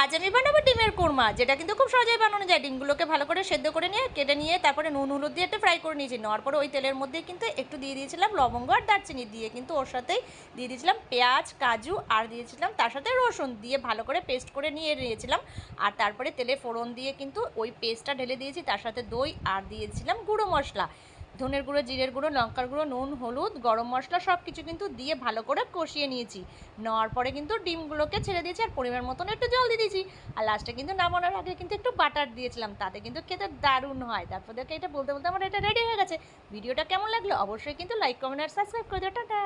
আজ আমি বানাবো ডিমের কোরমা, যেটা কিন্তু খুব সহজেই বানানো যায়। ডিমগুলোকে ভালো করে সেদ্ধ করে নিয়ে কেটে নিয়ে তারপরে নুন হলুদ দিয়ে একটু ফ্রাই করে নিয়েছি। নেওয়ার পরে ওই তেলের মধ্যে কিন্তু একটু দিয়ে দিয়েছিলাম লবঙ্গ আর দারচিনি, দিয়ে কিন্তু ওর সাথেই দিয়ে দিয়েছিলাম পেঁয়াজ কাজু আর দিয়েছিলাম তার সাথে রসুন, দিয়ে ভালো করে পেস্ট করে নিয়ে নিয়েছিলাম। আর তারপরে তেলে ফোড়ন দিয়ে কিন্তু ওই পেস্টটা ঢেলে দিয়েছি, তার সাথে দই আর দিয়েছিলাম গুঁড়ো মশলা, ধনের গুঁড়ো জিরের গুঁড়ো লঙ্কার গুঁড়ো নুন হলুদ গরম মশলা সব কিছু কিন্তু দিয়ে ভালো করে কষিয়ে নিয়েছি। নেওয়ার পরে কিন্তু ডিমগুলোকে ছেড়ে দিয়েছি আর পরিমাণ মতন একটু জল দিয়ে দিয়েছি। আর লাস্টে কিন্তু নামানোর আগে কিন্তু একটু বাটার দিয়েছিলাম, তাতে কিন্তু খেতে দারুণ হয়। তারপর দেখে এটা বলতে বলতে আমার এটা রেডি হয়ে গেছে। ভিডিওটা কেমন লাগলো অবশ্যই কিন্তু লাইক কমেন্ট আর সাবস্ক্রাইব করে দিও। টাটা।